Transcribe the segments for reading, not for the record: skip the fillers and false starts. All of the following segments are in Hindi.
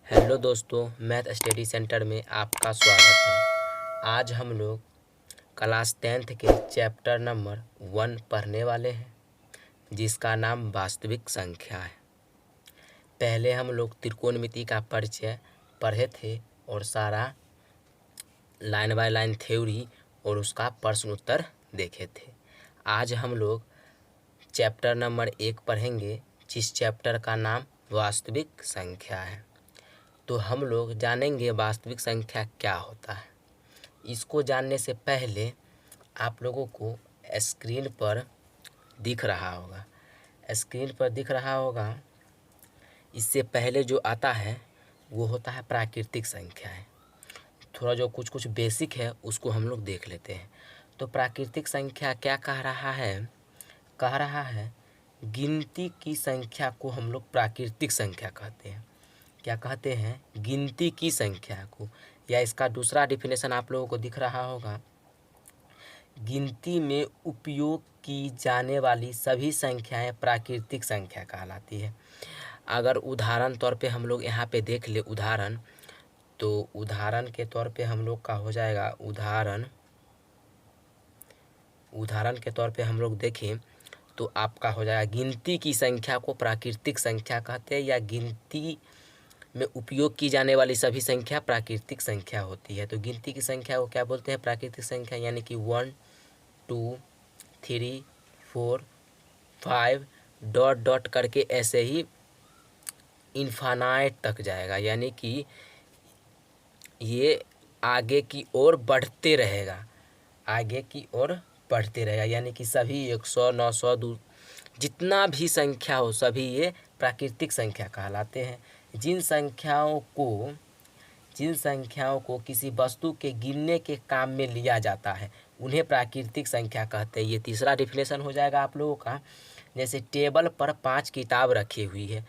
हेलो दोस्तों, मैथ स्टडी सेंटर में आपका स्वागत है। आज हम लोग क्लास 10th के चैप्टर नंबर 1 पढ़ने वाले हैं, जिसका नाम वास्तविक संख्या है। पहले हम लोग त्रिकोणमिति का परिचय पढ़े थे और सारा लाइन बाय लाइन थ्योरी और उसका प्रश्न उत्तर देखे थे। आज हम लोग चैप्टर नंबर 1 पढ़ेंगे, जिस चैप्टर का नाम वास्तविक संख्या है। तो हम लोग जानेंगे वास्तविक संख्या क्या होता है। इसको जानने से पहले आप लोगों को स्क्रीन पर दिख रहा होगा, इससे पहले जो आता है वो होता है प्राकृतिक संख्याएं। थोड़ा जो कुछ बेसिक है उसको हम लोग देख लेते हैं। तो प्राकृतिक संख्या क्या कह रहा है गिनती की संख्या को हम लोग प्राकृतिक संख्या कहते हैं। क्या कहते हैं? गिनती की संख्या को, या इसका दूसरा डिफिनेशन आप लोगों को दिख रहा होगा, गिनती में उपयोग की जाने वाली सभी संख्याएं प्राकृतिक संख्या कहलाती है। अगर उदाहरण तौर पे हम लोग यहाँ पे देख ले उदाहरण, तो उदाहरण के तौर पे हम लोग का हो जाएगा उदाहरण के तौर पे हम लोग देखें तो आपका हो जाएगा गिनती की संख्या को प्राकृतिक संख्या कहते हैं, या गिनती में उपयोग की जाने वाली सभी संख्या प्राकृतिक संख्या होती है। तो गिनती की संख्या को क्या बोलते हैं? प्राकृतिक संख्या, यानी कि 1 2 3 4 5 डॉट डॉट करके ऐसे ही इन्फानाइट तक जाएगा, यानी कि ये आगे की ओर बढ़ते रहेगा, यानी कि सभी 100 900 जितना भी संख्या हो सभी ये प्राकृतिक संख्या कहलाते हैं। जिन संख्याओं को किसी वस्तु के गिनने के काम में लिया जाता है उन्हें प्राकृतिक संख्या कहते हैं। ये तीसरा डिफिनेशन हो जाएगा आप लोगों का। जैसे टेबल पर 5 किताब रखी हुई है,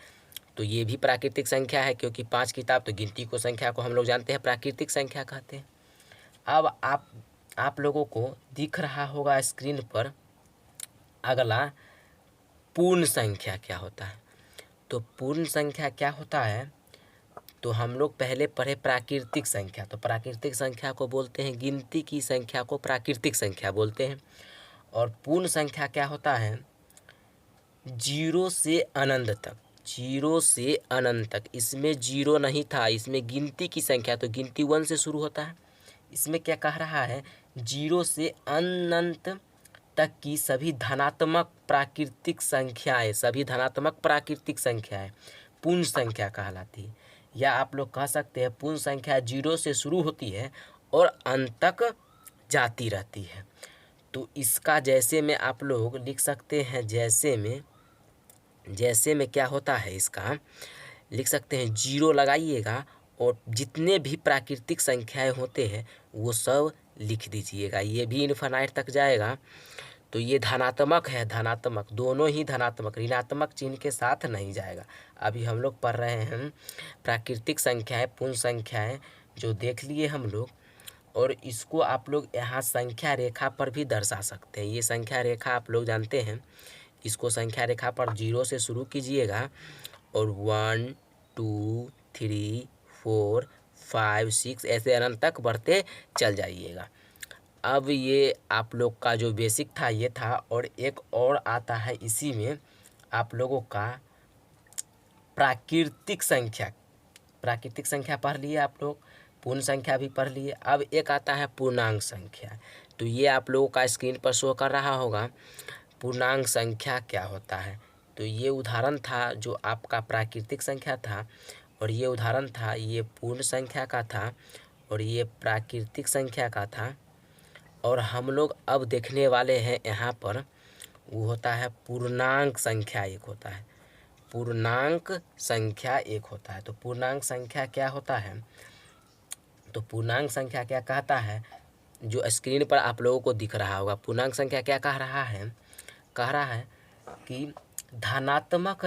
तो ये भी प्राकृतिक संख्या है, क्योंकि 5 किताब, तो गिनती को संख्या को हम लोग जानते हैं प्राकृतिक संख्या कहते हैं। अब आप लोगों को दिख रहा होगा स्क्रीन पर अगला पूर्ण संख्या क्या होता है। तो पूर्ण संख्या क्या होता है, तो हम लोग पहले पढ़े प्राकृतिक संख्या। तो प्राकृतिक संख्या को बोलते हैं, गिनती की संख्या को प्राकृतिक संख्या बोलते हैं। और पूर्ण संख्या क्या होता है? 0 से अनंत तक। इसमें 0 नहीं था, इसमें गिनती की संख्या, तो गिनती 1 से शुरू होता है। इसमें क्या कह रहा है? 0 से अनंत तक की सभी धनात्मक प्राकृतिक संख्याएं पूर्ण संख्या कहलाती है। या आप लोग कह सकते हैं पूर्ण संख्या 0 से शुरू होती है और अंत तक जाती रहती है। तो इसका जैसे में आप लोग लिख सकते हैं, जैसे में क्या होता है, इसका लिख सकते हैं 0 लगाइएगा और जितने भी प्राकृतिक संख्याएं होते हैं वो सब लिख दीजिएगा। ये भी इनफाइनाइट तक जाएगा। तो ये धनात्मक है, दोनों ही धनात्मक, ऋणात्मक चिन्ह के साथ नहीं जाएगा। अभी हम लोग पढ़ रहे हैं प्राकृतिक संख्याएं, पूर्ण संख्याएं, जो देख लिए हम लोग। और इसको आप लोग यहाँ संख्या रेखा पर भी दर्शा सकते हैं। ये संख्या रेखा आप लोग जानते हैं, इसको संख्या रेखा पर 0 से शुरू कीजिएगा और 1 2 3 4 5 6 ऐसे अनंत तक बढ़ते चल जाइएगा। अब ये आप लोग का जो बेसिक था ये था, और एक और आता है इसी में आप लोगों का प्राकृतिक संख्या पढ़ लिए आप लोग, पूर्ण संख्या भी पढ़ लिए। अब एक आता है पूर्णांक संख्या। तो ये आप लोगों का स्क्रीन पर शो कर रहा होगा पूर्णांक संख्या क्या होता है। तो ये उदाहरण था जो आपका प्राकृतिक संख्या था, और ये उदाहरण था ये पूर्ण संख्या का था, और ये प्राकृतिक संख्या का था। और हम लोग अब देखने वाले हैं यहाँ पर, वो होता है पूर्णांक संख्या एक होता है। तो पूर्णांक संख्या क्या होता है? तो पूर्णांक संख्या क्या कहता है, जो स्क्रीन पर आप लोगों को दिख रहा होगा। पूर्णांक संख्या क्या कह रहा है कि धनात्मक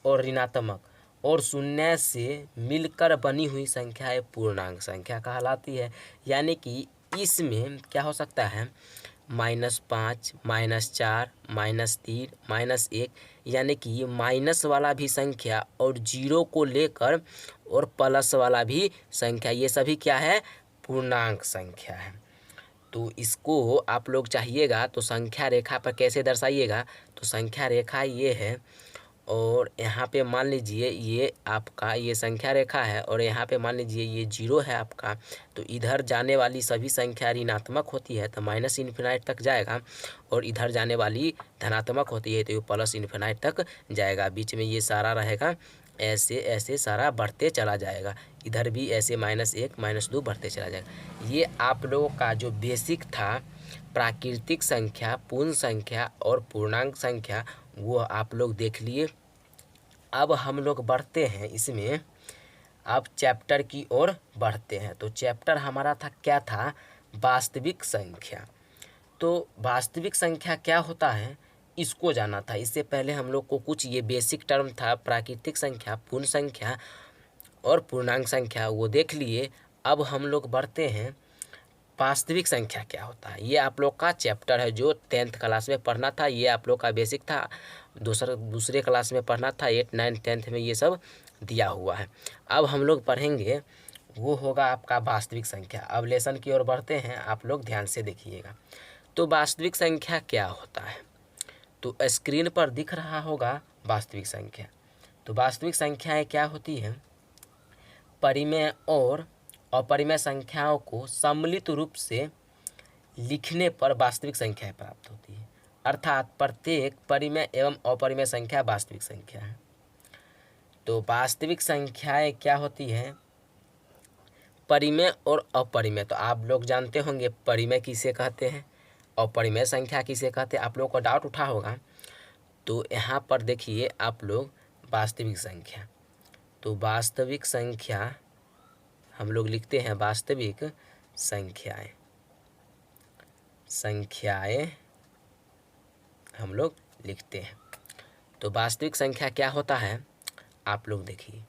और ऋणात्मक और शून्य से मिलकर बनी हुई संख्या पूर्णांक संख्या कहलाती है। यानी कि इसमें क्या हो सकता है, -5, -4, -3, -1, यानी कि ये माइनस वाला भी संख्या और जीरो को लेकर और प्लस वाला भी संख्या, ये सभी क्या है, पूर्णांक संख्या है। तो इसको आप लोग चाहिएगा तो संख्या रेखा पर कैसे दर्शाइएगा, तो संख्या रेखा ये है और यहाँ पे मान लीजिए ये आपका ये संख्या रेखा है और यहाँ पे मान लीजिए ये जीरो है आपका, तो इधर जाने वाली सभी संख्या ऋणात्मक होती है तो माइनस इन्फिनाइट तक जाएगा, और इधर जाने वाली धनात्मक होती है तो ये प्लस इन्फिनाइट तक जाएगा। बीच में ये सारा रहेगा, ऐसे ऐसे सारा बढ़ते चला जाएगा, इधर भी ऐसे -1 -2 बढ़ते चला जाएगा। ये आप लोगों का जो बेसिक था प्राकृतिक संख्या, पूर्ण संख्या और पूर्णांक संख्या, वो आप लोग देख लिए। अब हम लोग बढ़ते हैं इसमें, अब चैप्टर की ओर बढ़ते हैं। तो चैप्टर हमारा था क्या था, वास्तविक संख्या। तो वास्तविक संख्या क्या होता है इसको जाना था। इससे पहले हम लोग को कुछ ये बेसिक टर्म था, प्राकृतिक संख्या, पूर्ण संख्या और पूर्णांक संख्या, वो देख लिए। अब हम लोग बढ़ते हैं वास्तविक संख्या क्या होता है। ये आप लोग का चैप्टर है जो 10th क्लास में पढ़ना था, ये आप लोग का बेसिक था। दूसरे क्लास में पढ़ना था, 8, 9, 10th में ये सब दिया हुआ है। अब हम लोग पढ़ेंगे वो होगा आपका वास्तविक संख्या। अब लेसन की ओर बढ़ते हैं, आप लोग ध्यान से देखिएगा। तो वास्तविक संख्या क्या होता है, तो स्क्रीन पर दिख रहा होगा वास्तविक संख्या। तो वास्तविक संख्याएँ क्या होती हैं, परिमेय और अपरिमेय संख्याओं को सम्मिलित रूप से लिखने पर वास्तविक संख्याएं प्राप्त होती है। अर्थात प्रत्येक परिमेय एवं अपरिमेय संख्या वास्तविक संख्या है। तो वास्तविक संख्याएं क्या होती हैं, परिमेय और अपरिमेय। तो आप लोग जानते होंगे परिमेय किसे कहते हैं, अपरिमेय संख्या किसे कहते हैं, आप लोगों को डाउट उठा होगा। तो यहाँ पर देखिए आप लोग वास्तविक संख्या, तो वास्तविक संख्या हम लोग लिखते हैं, वास्तविक संख्याएं हम लोग लिखते हैं। तो वास्तविक संख्या क्या होता है, आप लोग देखिए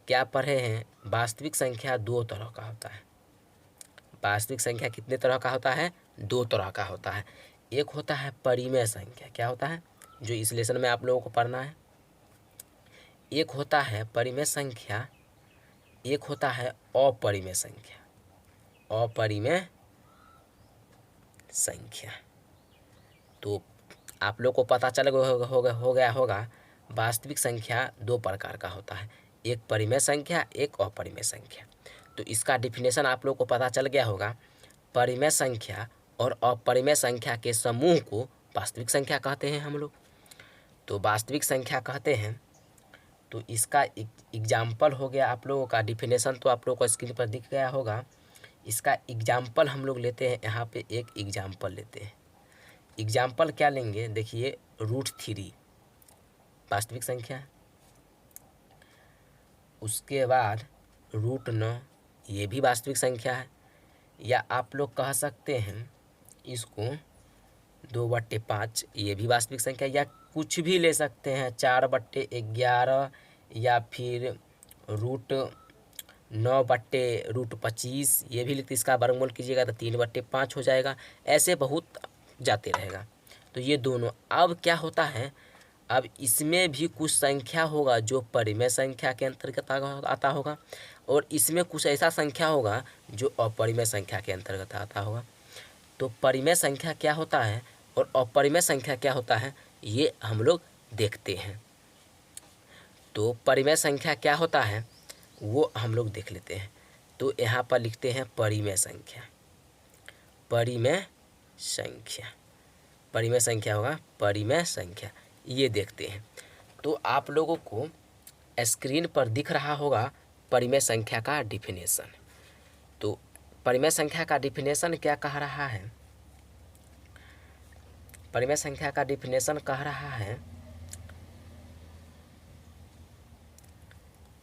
क्या पढ़े हैं, वास्तविक संख्या दो तरह का होता है। वास्तविक संख्या कितने तरह का होता है, दो तरह का होता है। एक होता है परिमेय संख्या, क्या होता है, जो इस लेसन में आप लोगों को पढ़ना है। एक होता है परिमेय संख्या, एक होता है अपरिमेय संख्या। अपरिमेय संख्या, तो आप लोग को पता चल हो गया होगा वास्तविक संख्या दो प्रकार का होता है, एक परिमेय संख्या, एक अपरिमेय संख्या। तो इसका डिफिनेशन आप लोग को पता चल गया होगा। परिमेय संख्या और अपरिमेय संख्या के समूह को वास्तविक संख्या कहते हैं हम लोग। तो वास्तविक संख्या कहते हैं, तो इसका एग्जाम्पल हो गया आप लोगों का। डिफिनेशन तो आप लोगों को स्क्रीन पर दिख गया होगा। इसका एग्जाम्पल हम लोग लेते हैं, यहाँ पे एक एग्जाम्पल लेते हैं। एग्जाम्पल क्या लेंगे, देखिए √3 वास्तविक संख्या, उसके बाद √9 ये भी वास्तविक संख्या है। या आप लोग कह सकते हैं इसको 2/5 ये भी वास्तविक संख्या, या कुछ भी ले सकते हैं 4/11 या फिर √9/√25 ये भी लिखते। इसका वर्गमूल कीजिएगा तो 3/5 हो जाएगा। ऐसे बहुत जाते रहेगा। तो ये दोनों। अब क्या होता है, अब इसमें भी कुछ संख्या होगा जो परिमेय संख्या के अंतर्गत आता होगा, और इसमें कुछ ऐसा संख्या होगा जो अपरिमेय संख्या के अंतर्गत आता होगा। तो परिमेय संख्या क्या होता है और अपरिमेय संख्या क्या होता है, ये हम लोग देखते हैं। तो परिमेय संख्या क्या होता है वो हम लोग देख लेते हैं। तो यहाँ पर लिखते हैं परिमेय संख्या। परिमेय संख्या, परिमेय संख्या होगा परिमेय संख्या, ये देखते हैं। तो आप लोगों को स्क्रीन पर दिख रहा होगा परिमेय संख्या का डिफिनेशन। तो परिमेय संख्या का डिफिनेशन क्या कह रहा है, परिमेय संख्या का डिफिनेशन कह रहा है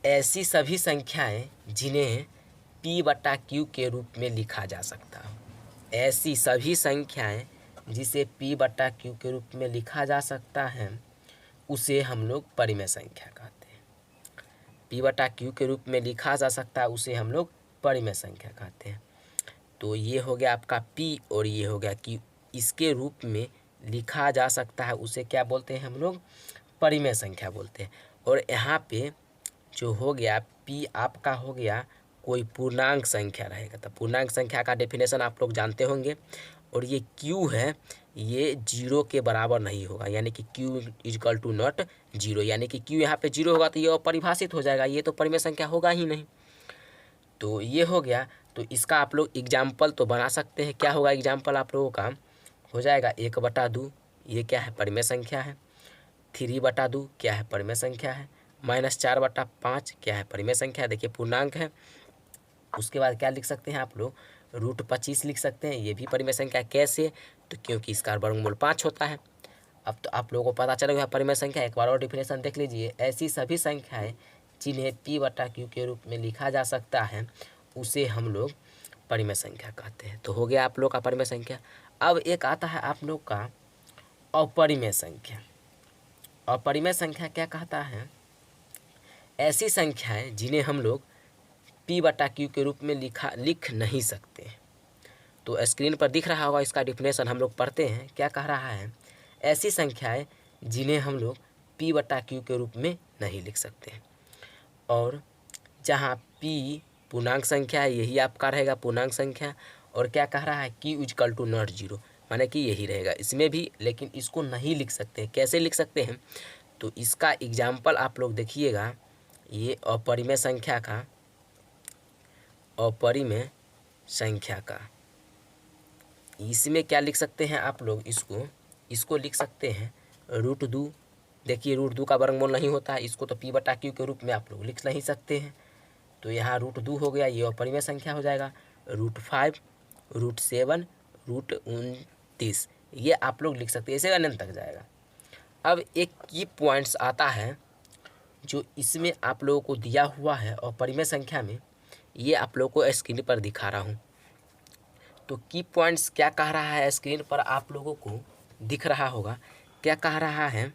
ऐसी सभी संख्याएं जिन्हें P/Q के रूप में लिखा जा सकता हो। ऐसी सभी संख्याएं जिसे P/Q के रूप में लिखा जा सकता है उसे हम लोग परिमेय संख्या कहते हैं। P/Q के रूप में लिखा जा सकता है उसे हम लोग परिमेय संख्या कहते हैं। तो ये हो गया आपका P और ये हो गया Q। इसके रूप में लिखा जा सकता है, उसे क्या बोलते हैं हम लोग, परिमेय संख्या बोलते हैं। और यहाँ पे जो हो गया p आपका हो गया कोई पूर्णांक संख्या रहेगा। तो पूर्णांक संख्या का डेफिनेशन आप लोग जानते होंगे। और ये q है, ये 0 के बराबर नहीं होगा, यानी कि q इजकल टू नॉट 0, यानी कि q यहाँ पे 0 होगा तो ये अपरिभाषित हो जाएगा, ये तो परिमेय संख्या होगा ही नहीं। तो ये हो गया। तो इसका आप लोग एग्जाम्पल तो बना सकते हैं। क्या होगा एग्जाम्पल आप लोगों का, हो जाएगा 1/2, ये क्या है, परिमेय संख्या है। 3/2 क्या है, परिमेय संख्या है। -4/5 क्या है, परिमेय संख्या है, देखिए पूर्णांक है। उसके बाद क्या लिख सकते हैं आप लोग, √25 लिख सकते हैं, ये भी परिमेय संख्या है। कैसे, तो क्योंकि इसका वर्गमूल 5 होता है। अब तो आप लोगों को पता चलेगा परिमेय संख्या। एक बार और डिफिनेशन देख लीजिए, ऐसी सभी संख्याएं जिन्हें p/q के रूप में लिखा जा सकता है उसे हम लोग परिमेय संख्या कहते हैं। तो हो गया आप लोग का परिमेय संख्या। अब एक आता है आप लोग का अपरिमेय संख्या। अपरिमेय संख्या क्या कहता है, ऐसी संख्याएं जिन्हें हम लोग p/q के रूप में लिख नहीं सकते। तो स्क्रीन पर दिख रहा होगा, इसका डिफिनेशन हम लोग पढ़ते हैं। क्या कह रहा है, ऐसी संख्याएं जिन्हें हम लोग p/q के रूप में नहीं लिख सकते। और जहाँ p पूर्णांक संख्या है, यही आपका रहेगा पूर्णांक संख्या। और क्या कह रहा है, q इजकल टू नॉट 0, माने कि यही रहेगा इसमें भी, लेकिन इसको नहीं लिख सकते। कैसे लिख सकते हैं, तो इसका एग्जाम्पल आप लोग देखिएगा, ये अपरिमेय संख्या का, अपरिमेय संख्या का इसमें क्या लिख सकते हैं आप लोग, इसको लिख सकते हैं √2। देखिए √2 का वर्गमूल नहीं होता है, इसको तो p/q के रूप में आप लोग लिख नहीं सकते हैं। तो यहाँ √2 हो गया, ये अपरिमेय संख्या हो जाएगा। √5, √7, √29 ये आप लोग लिख सकते हैं, ऐसे अनंत तक जाएगा। अब एक की पॉइंट्स आता है जो इसमें आप लोगों को दिया हुआ है अपरिमेय संख्या में, ये आप लोगों को स्क्रीन पर दिखा रहा हूँ। तो की पॉइंट्स क्या कह रहा है, स्क्रीन पर आप लोगों को दिख रहा होगा। क्या कह रहा है,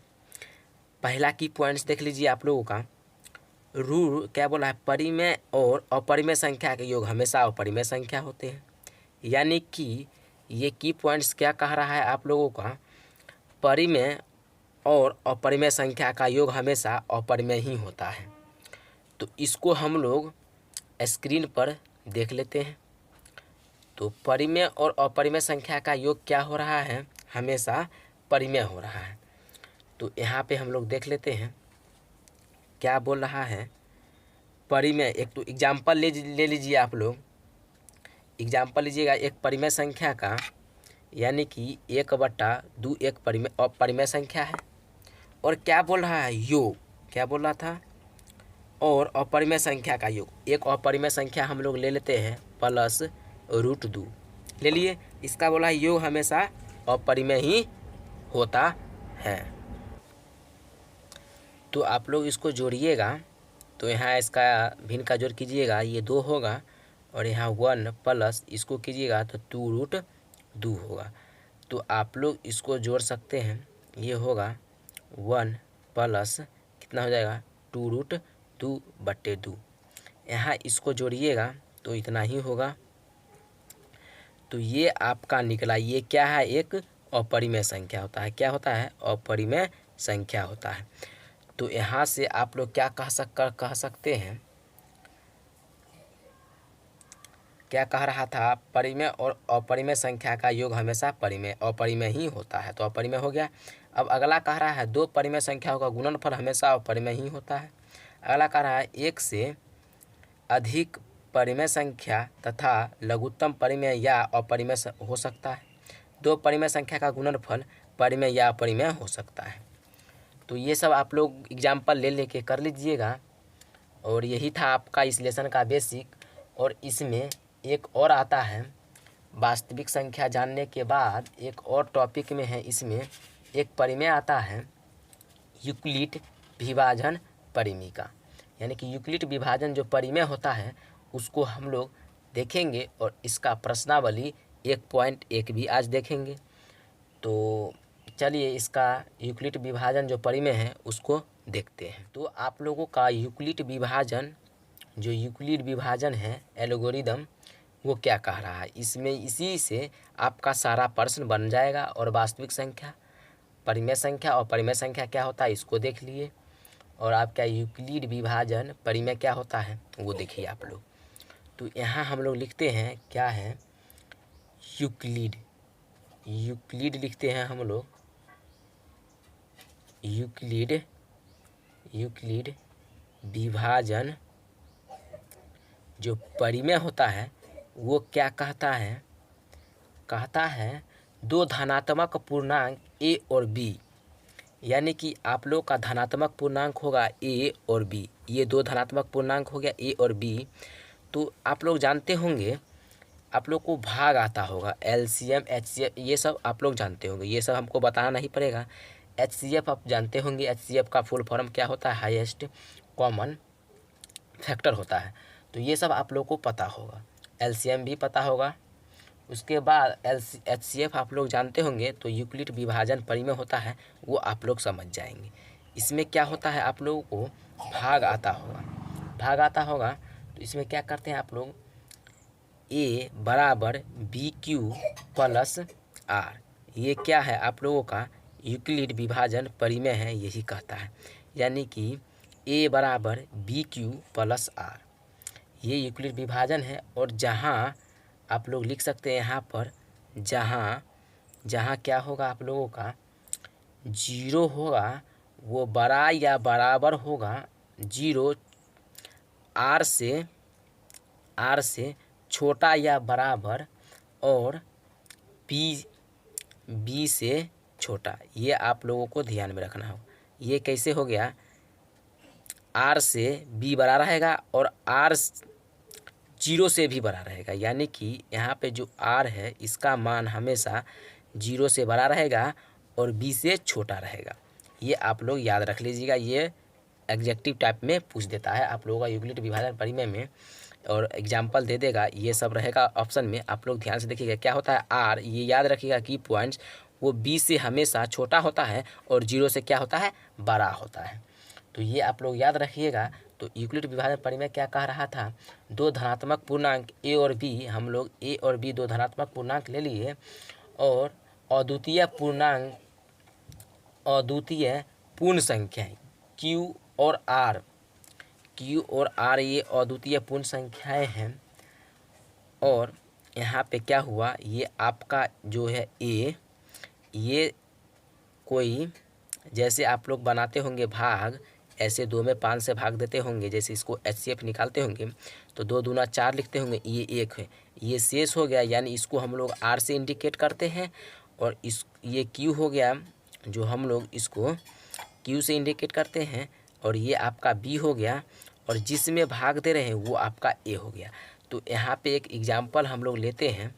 पहला की पॉइंट्स देख लीजिए आप लोगों का। क्या बोला है, परिमेय और अपरिमेय संख्या के योग हमेशा अपरिमेय संख्या होते हैं। यानी कि ये की पॉइंट्स क्या कह रहा है आप लोगों का, परिमेय और अपरिमेय संख्या का योग हमेशा अपरिमेय ही होता है। तो इसको हम लोग स्क्रीन पर देख लेते हैं। तो परिमेय और अपरिमेय संख्या का योग क्या हो रहा है, हमेशा परिमेय हो रहा है। तो यहाँ पे हम लोग देख लेते हैं क्या बोल रहा है, परिमेय। एक तो एग्जाम्पल ले लीजिए आप लोग, एग्जाम्पल लीजिएगा एक परिमेय संख्या का, यानी कि 1/2 एक परिमेय संख्या है। और क्या बोल रहा है, योग, क्या बोल रहा था, और अपरिमेय संख्या का योग। एक अपरिमेय संख्या हम लोग ले लेते हैं +√2 ले लिए, इसका बोला योग हमेशा अपरिमेय ही होता है। तो आप लोग इसको जोड़िएगा, तो यहाँ इसका भिन्न का जोड़ कीजिएगा, ये 2 होगा, और यहाँ 1 प्लस इसको कीजिएगा तो 2√2 होगा। तो आप लोग इसको जोड़ सकते हैं, ये होगा 1 प्लस कितना हो जाएगा, 2√2/2। यहाँ इसको जोड़िएगा तो इतना ही होगा। तो ये आपका निकला, ये क्या है, एक अपरिमेय संख्या होता है। क्या होता है, अपरिमेय संख्या होता है। तो यहाँ से आप लोग क्या कह सकते हैं, क्या कह रहा था, परिमेय और अपरिमेय संख्या का योग हमेशा अपरिमेय ही होता है। तो अपरिमेय हो गया। अब अगला कह रहा है 2 परिमेय संख्याओं का गुणनफल हमेशा अपरिमेय ही होता है। अगला कह रहा है 1 से अधिक परिमेय संख्या तथा लघुत्तम परिमेय या अपरिमेय हो सकता है। 2 परिमेय संख्या का गुणनफल परिमेय या अपरिमेय हो सकता है। तो ये सब आप लोग एग्जाम्पल ले लेके कर लीजिएगा। और यही था आपका इस लेसन का बेसिक। और इसमें एक और आता है, वास्तविक संख्या जानने के बाद एक और टॉपिक में है, इसमें एक परिमेय आता है यूक्लिड विभाजन परिमिका। यानी कि यूक्लिड विभाजन जो परिमेय होता है उसको हम लोग देखेंगे, और इसका प्रश्नावली 1.1 भी आज देखेंगे। तो चलिए इसका यूक्लिड विभाजन जो परिमेय है उसको देखते हैं। तो आप लोगों का यूक्लिड विभाजन है एल्गोरिदम, वो क्या कह रहा है। इसमें इसी से आपका सारा प्रश्न बन जाएगा। और वास्तविक संख्या, परिमेय संख्या, और परिमेय संख्या क्या होता है इसको देख लिए। और आपका यूक्लिड विभाजन परिमेय क्या होता है वो देखिए आप लोग। तो यहाँ हम लोग लिखते हैं क्या है, यूक्लिड लिखते हैं हम लोग, यूक्लिड विभाजन जो परिमेय होता है वो क्या कहता है दो धनात्मक पूर्णांक a और b, यानी कि आप लोग का धनात्मक पूर्णांक होगा a और b, ये दो धनात्मक पूर्णांक हो गया a और b। तो आप लोग जानते होंगे, आप लोग को भाग आता होगा, LCM HCF ये सब आप लोग जानते होंगे, ये सब हमको बताना नहीं पड़ेगा। HCF आप जानते होंगे, HCF का फुल फॉर्म क्या होता है, हाईएस्ट कॉमन फैक्टर होता है। तो ये सब आप लोग को पता होगा, LCM भी पता होगा। उसके बाद HCF आप लोग जानते होंगे। तो यूक्लिड विभाजन परिमेय होता है वो आप लोग समझ जाएंगे। इसमें क्या होता है, आप लोगों को भाग आता होगा। तो इसमें क्या करते हैं आप लोग, A बराबर BQ प्लस R, ये क्या है आप लोगों का यूक्लिड विभाजन परिमेय है, यही कहता है। यानी कि A बराबर BQ प्लस R, ये यूक्लिड विभाजन है। और जहाँ आप लोग लिख सकते हैं यहाँ पर, जहाँ क्या होगा आप लोगों का, 0 होगा वो बड़ा या बराबर होगा 0 R से छोटा या बराबर, और B से छोटा। ये आप लोगों को ध्यान में रखना होगा। ये कैसे हो गया, R से B बड़ा रहेगा और R 0 से भी बड़ा रहेगा, यानी कि यहाँ पे जो R है इसका मान हमेशा 0 से बड़ा रहेगा और B से छोटा रहेगा। ये आप लोग याद रख लीजिएगा, ये एग्जेक्टिव टाइप में पूछ देता है आप लोगों का यूक्लिड विभाजन परिमेय में, और एग्जाम्पल दे देगा। ये सब रहेगा ऑप्शन में, आप लोग ध्यान से देखिएगा। क्या होता है R, ये याद रखिएगा की पॉइंट्स, वो B से हमेशा छोटा होता है और 0 से क्या होता है, बड़ा होता है। तो ये आप लोग याद रखिएगा। तो यूक्लिड विभाजन परिमेय क्या कह रहा था, दो धनात्मक पूर्णांक A और B, हम लोग A और B दो धनात्मक पूर्णांक ले लिए, और अद्वितीय पूर्ण संख्याएं Q और R, ये अद्वितीय पूर्ण संख्याएं हैं। और यहाँ पे क्या हुआ, ये आपका जो है A, ये कोई जैसे आप लोग बनाते होंगे भाग, ऐसे 2 में 5 से भाग देते होंगे, जैसे इसको HCF निकालते होंगे तो 2 दूना 4 लिखते होंगे, ये 1 है, ये शेष हो गया, यानी इसको हम लोग R से इंडिकेट करते हैं। और ये Q हो गया, जो हम लोग इसको Q से इंडिकेट करते हैं। और ये आपका B हो गया, और जिसमें भाग दे रहे हैं वो आपका A हो गया। तो यहाँ पे एक एग्जाम्पल हम लोग लेते हैं,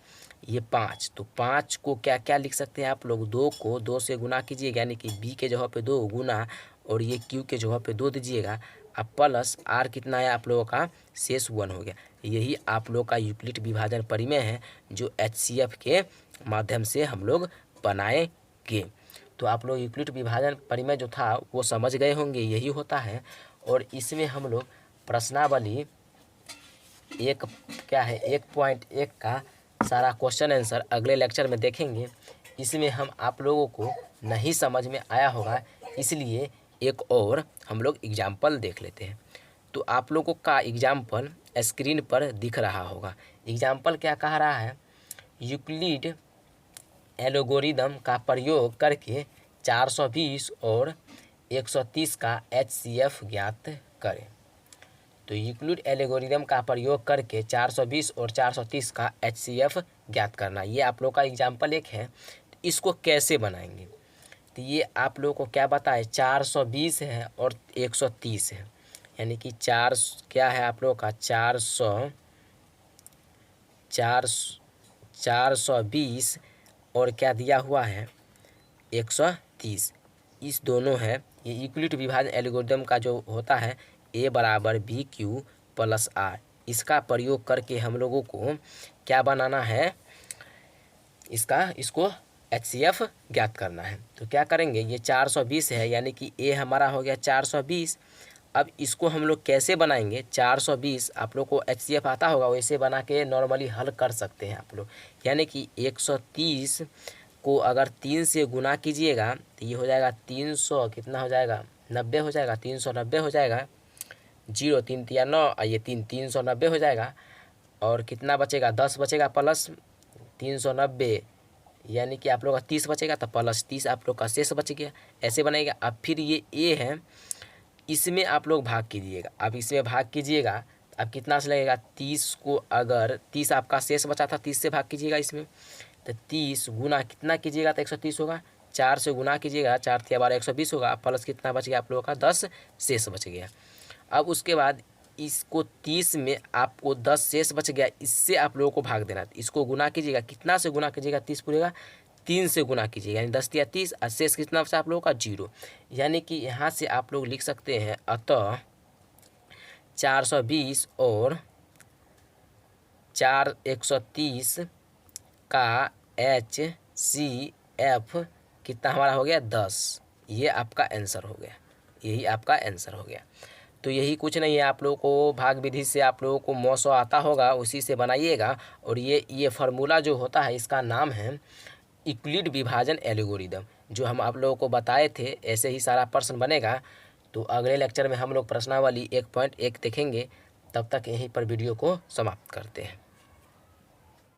ये 5। तो 5 को क्या क्या लिख सकते हैं आप लोग, 2 को 2 से गुना कीजिएगा, यानी कि B के जगह पे 2 गुना, और ये Q के जगह पे 2 दीजिएगा। अब प्लस R कितना है आप लोगों का, शेष 1 हो गया। यही आप लोग का यूक्लिड विभाजन परिमेय है, जो HCF के माध्यम से हम लोग बनाएंगे। तो आप लोग यूक्लिड विभाजन परिमेय जो था वो समझ गए होंगे, यही होता है। और इसमें हम लोग प्रश्नावली एक क्या है, 1.1 का सारा क्वेश्चन आंसर अगले लेक्चर में देखेंगे। इसमें हम आप लोगों को नहीं समझ में आया होगा, इसलिए एक और हम लोग एग्जाम्पल देख लेते हैं। तो आप लोगों का एग्जाम्पल स्क्रीन पर दिख रहा होगा। एग्जाम्पल क्या कह रहा है, यूक्लिड एल्गोरिदम का प्रयोग करके 420 और 130 का HCF ज्ञात करें। तो यूक्लिड एल्गोरिदम का प्रयोग करके 420 और 430 का HCF ज्ञात करना, ये आप लोग का एग्जाम्पल एक है। इसको कैसे बनाएंगे, तो ये आप लोगों को क्या बताए, 420 है और 130 है, यानी कि 4 क्या है आप लोगों का 420 और क्या दिया हुआ है 130, इस दोनों है। ये यूक्लिड विभाजन एल्गोरिदम का जो होता है A बराबर BQ प्लस R, इसका प्रयोग करके हम लोगों को क्या बनाना है, इसको HCF ज्ञात करना है। तो क्या करेंगे, ये 420 है, यानी कि A हमारा हो गया 420, अब इसको हम लोग कैसे बनाएंगे, 420 आप लोग को HCF आता होगा, वैसे बना के नॉर्मली हल कर सकते हैं आप लोग। यानी कि 130 को अगर 3 से गुना कीजिएगा तो ये हो जाएगा 300, कितना हो जाएगा 90 हो जाएगा, 390 हो जाएगा। 0 3 3 9 और ये 390 हो जाएगा। और कितना बचेगा, 10 बचेगा प्लस 390, यानी कि आप लोग का 30 बचेगा, तो प्लस 30 आप लोग का शेष बच गया। ऐसे बनेगा। अब फिर ये ए है, इसमें आप लोग भाग कीजिएगा। अब इसमें भाग कीजिएगा, अब कितना से लगेगा, 30 को अगर 30 आपका शेष बचा था, 30 से भाग कीजिएगा इसमें, तो 30 गुना कितना कीजिएगा तो 130 होगा। 4 से गुना कीजिएगा, 4 × 12 120 होगा, प्लस कितना बच गया आप लोगों का 10 शेष बच गया। अब उसके बाद इसको 30 में आपको 10 शेष बच गया, इससे आप लोगों को भाग देना। इसको गुना कीजिएगा, कितना से गुना कीजिएगा, 30 पूरेगा, 3 से गुना कीजिएगा, यानी 10 या 30, और शेष कितना बचा आप लोगों का 0। यानी कि यहाँ से आप लोग लिख सकते हैं, अतः 420 और 130 का HCF कितना हमारा हो गया, 10। ये आपका आंसर हो गया, यही आपका आंसर हो गया। तो यही कुछ नहीं है, आप लोगों को भाग विधि से आप लोगों को मौसो आता होगा, उसी से बनाइएगा। और ये फार्मूला जो होता है, इसका नाम है यूक्लिड विभाजन एल्गोरिदम, जो हम आप लोगों को बताए थे। ऐसे ही सारा प्रश्न बनेगा। तो अगले लेक्चर में हम लोग प्रश्नावली 1.1 देखेंगे। तब तक यहीं पर वीडियो को समाप्त करते हैं।